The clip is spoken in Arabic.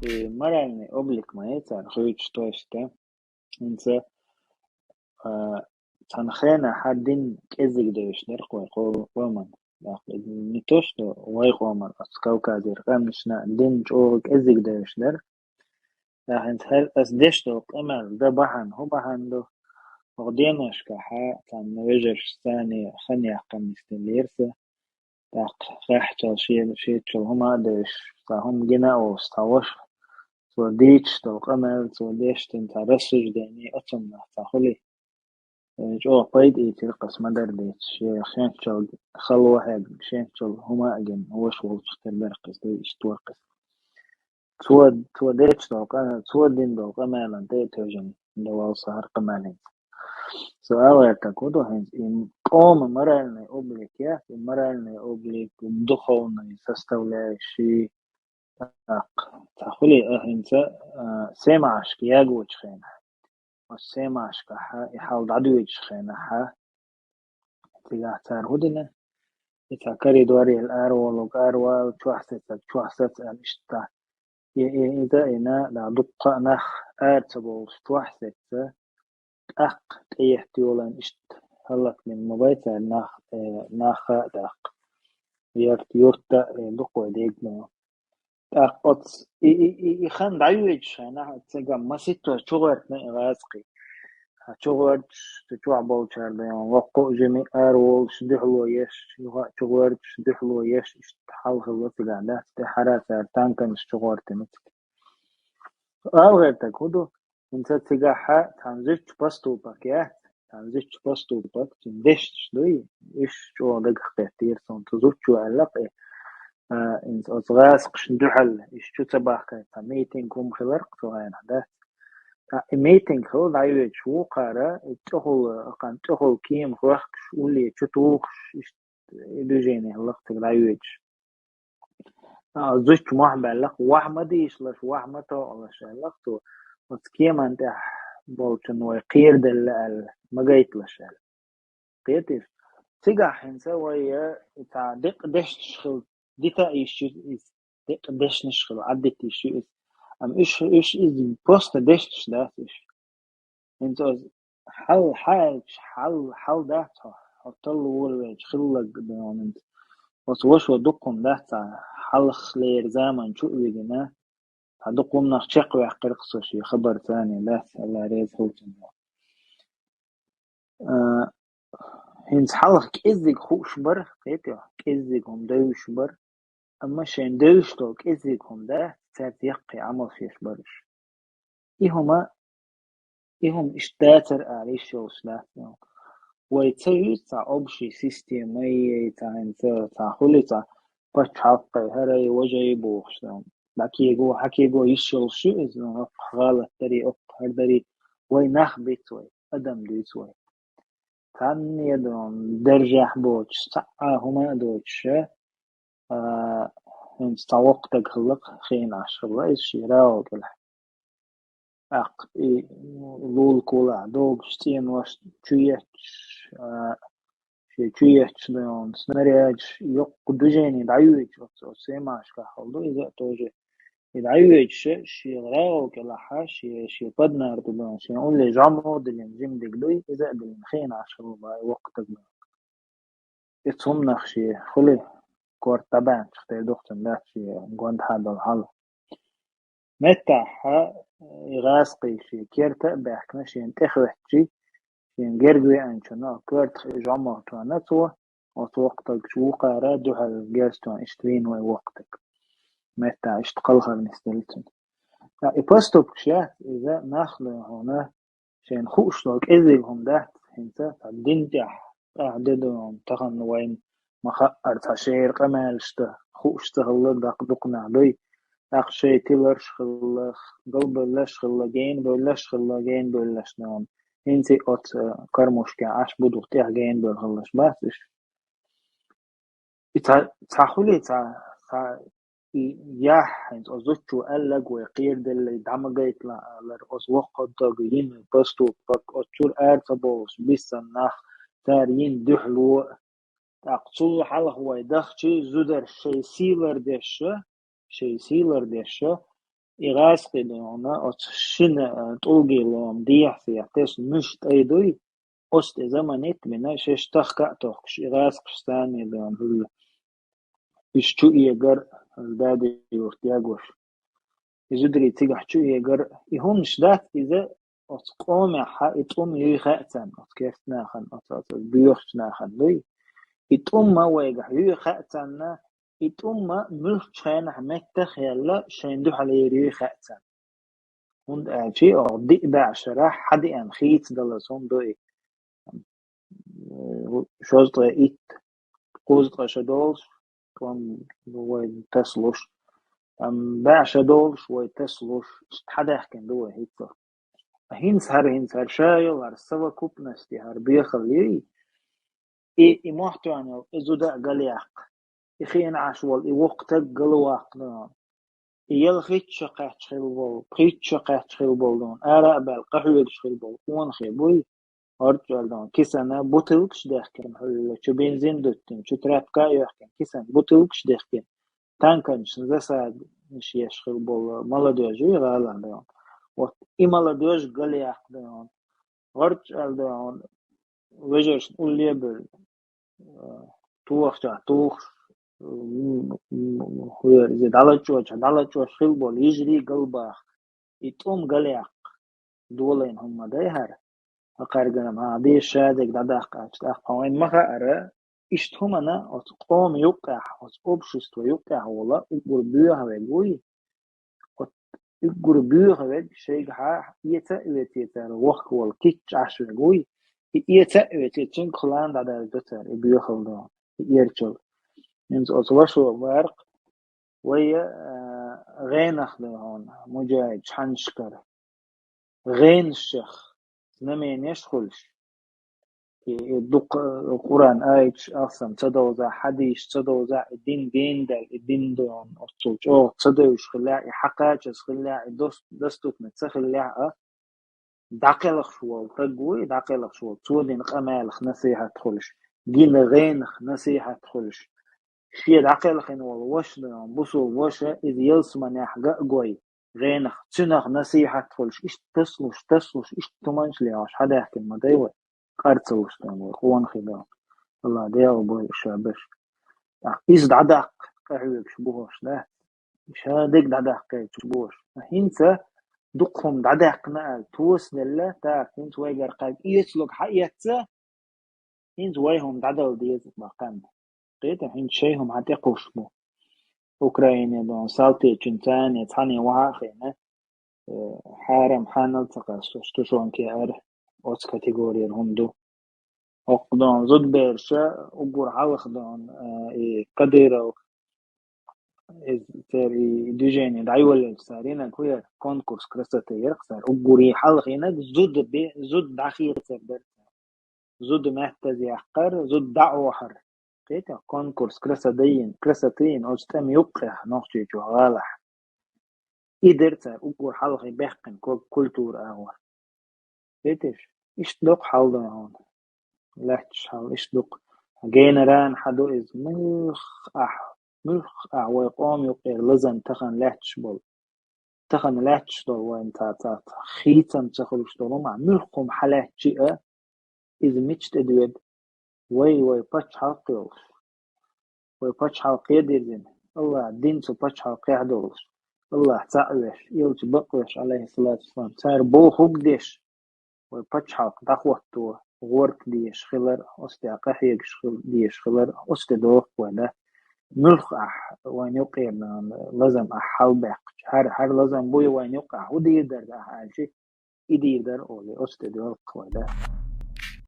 Моральный облик маэцар хуйч тоёшта инца цанхена хаддин кэзиг дэвэшнэр қойман. Не то, что вайгоман от Кавказер, камнишна дин чоғ кэзиг дэвэшнэр. Инц хэр ас дэштол кэмэл да бахан ху бахандо وغديناشكا كان نوجر ثاني خنيا قميصتين ليرسا تاق راحتل شيتشل هما ديش تاهم جنا وستاوش سو ديتش تو قمل سو ديش تنتا رسج ديني أتمنا تاخلي جو قيد تلقس مدر ديتش شينشل خلو واحد شينشل هما أجن هوش والشتر برقس ديش توقس تو ديتش تو قمل تو دين تو قمل انتي توجن دوال سهر قمالين سؤال такого им моральный облик, моральный облик, духовной составляющей. Так, تقولي أنت سمعش كياجو تشخينه والسمعش يحاول عدو تشخينه تيجي تعرضنا يتكرر دوري الأرول وأرول شو حسيت أنشتا إذا إنا دقة نخ أرتبول شو حسيت احتيولان اشت هلك من مبايتا ناخ داق يورتا دقوا ديجنا أقص يخان دعيوش أنا تجمع مسيتو شغلت نغاسقي شغلت تجوا بولشار ده وقو جميع أرول شدحلو يش شغلت شدحلو يش حال خلص قاعدة تحراسة تانكن شغلت متك غير تكودو انت تجاحة تنزيش بستوبك تنزيش بستوبك تندش دوي إيش شو دق كتير صن تزوج شو علاقة انت أصغاس قش ندحل إيش شو تباك ميتين كم خلق سواء هذا ميتين خل دايوج شو قارة تأخل كيم خلق شو اللي تشوف إيش دوجيني خلق تدايوج زوج واحد بعلق واحد ما ديش لش واحد ما تو لش علقته بس كيما انت بولتن ويقير دل ما جيت لش قيتش تيجا حنسا ويا تاع دق دش تشخل ديتا ايش دق دش نشخل عدت ايش ايش از بوست دش ده ايش انت حل ده حطل ولا خلق بيومنت بس وش ودقهم ده تاع حل خلير زمان شو بيجنا هدقهم نخشق ويحقرق شي خبر ثاني ده الله ريز هولتن هنس حلق كإزيك خوش بر قيتي كإزيك هم دوش بر أما شين دوش تو كإزيك هم ده سات يقي عمل فيش برش إيهم إشتاتر عليش وسلاح ويتسوي تا أبشي سيستيمي تا انت تا خلي تا باش حقي هري وجهي بوخش حكي جو يشل شو إذن غالة دري هردري وي نخبت وي أدم ديت وي تاني يدون درجة بوش ساعة هما دوتش انت تا وقتك خلق خين عشر رئيس شيراو كله لول كولا دوغ شتين واش تشيتش تشيتش دون سنرياج يق دوجيني دعيوش سيماش كحولو إذا توجي يدعيوش شي غراو كلا شي قدنا ارتبان شي نقول لي جامو دلين جيم دقلوي إذا دلين خين عشر باي وقتك يتصم نخشي خلي كور تبان شختي دوختن ده شي قوند هذا الحل متاح يغاسقي شي كيرتا بحكنا شي انتخوحتشي شي نجرقوي انشنا كورت جامو توانتوا وقتك شو قارا دوها الجيرستون اشترين وي وقتك متى اشتقلها نستلتن يبستوك شيء إذا ناخذ هنا شين خوشلوك إذيهم ده هنتا دينجح أعدادهم تخن وين مخاطر تشير قمالشته خوشته الله دقنا دوي أخشي تلرش خل قلب لش خلاجين بلش خلاجين بلش نام هنتي أت كرمش كعش بدو تيجين بالخلش بس تحولي يح انت ازوتشو قالك ويقير دل دعمجيت لرقص وقت داقين بستو بك اتشور ارتبوس بيسنخ تارين دحلو اقصو حاله هو يدخشي زودر شي سيلر ديشة إغاسقي دونا أتشين تولجي لهم ديحسي يحتاج مش تأيدوي أست زمانيت من شش تخكأ تخش إغاسق ستاني دون هل إشتو إيجر البادي يورتياغوش يزدري تيجح شو إيجر يهمش دات إذا أتقوم إتقوم يخأتن أتكيف ناخن بيوخش ناخن لي إتقوم ويجح يخأتن إتقوم ملك شين حمكتخ يلا شين على يخأتن هند أشي أعدي بعشرة حد أن خيت دلسون دوي شوز إيت قوز قشدولش كم وين تسلوش بعشدولش وين تسلوش حدا يحكي دوي هيك هينس هر شايل هر سوا كوب نستي هر بيخلي إي محتوى عنه إزودا قليق إخين عشوال إي وقتك قلواق يل خيت شقات شخيل خيت شقات شخيل دون آراء بالقهوة شخيل بول وان خيبوي أرجع دون كيسنا بوتلكش داخل هل شو بنزين دوتين شو ترابكا يحكي كيسن بوتلكش داخل تانكنش نزاساد مش يشخيل بول مالا دوجي غالا دون وات إي مالا دوج قليق دون أرجع دون وجرش أولي بل توخ جا توخ هو زي دالتشو شخيل بول يجري قلباخ يتقوم قليق دولين هم دايهر أقارجنا ما دي شادك دادق أشتاق وين ما خير إشتهم أنا أتقوم يقع أتقبشست ويقع ولا أقول بيها ويقوي أقول بيها ويد شيء ها يتأويتيتر وق والكيتش عش ويقوي يتأويتيتشين خلان دادا جتر بيها خلنا يرجل إنت أتوشوا ورق ويا غين أخذون مجاهد حنشكر غين الشيخ نمين يشخلش دق القرآن آيش أصلا تدوزع حديش تدوزع الدين جيندل الدين دون أصلش أو تدوش خلاعي حقاش خلاعي دستوك نتسخلاعي داقلق شوال تقوي داقلق شوال تودين قمالخ نصيحة تخلش جين غينخ نصيحة تخلش شيء داقلق إن والوش دون بصو وشة إذ يلسمن يحقق قوي غينخ تنخ نصيحة تخلش إيش تسلش إيش تمانش ليعش حدا يحكي المدايوة قارتلش دون خوان خدام الله ديال بوي شابش إيش دعدق قهوة شبوهش لا إيش هادك دعدق شبوهش هينسا دقهم دعدق نقل توس لله تاك هينس ويقر قايد إيسلوك حقيقتا هينس ويهم دعدل ديز باقان قيتا هينس شيهم هتقوش بو أوكرانيا دون سالتي جنتان يتحني وعاقينا حارم حانل تقاسوش تشون كي أره أوس كاتيجوريا الهندو أقدان زود بيرشا أقول عالخ دان قديرو تري ديجيني دعيول سارينا كوير كونكورس كريستة يرقصر أقولي حالخ ينك زود دخير تبر زود محتاج يحقر زود دعوة حر كيتا كونكورس كريستين أجتم يقح نقطة جوالح إدرتر أقول حالخ يبحقن كولتور أهور كيتش إيش دق حال هون لحتش حال إيش دق جينران حدو إز ملخ ويقوم يقير لزن تخن لحتش دول وين تاتات خيتن تخلوش دولو مع ملخهم حلحتش إز ميتشت أدويد وي باتش حلقيوش وي باتش حلقية ديزين الله دين سو باتش حلقية دولش الله تعوش يلش بقوش عليه الصلاة والسلام سار بو خوك ديش وي باتش حلق دخوتو غورك ديش خلر أستي أقحيك ديش خلر أستي دوخ وده ملخ وين يقير لازم أحل بق هر لازم بوي وين يقع ودي يدر ده شيء يدي يدر أولي أستي دوخ وده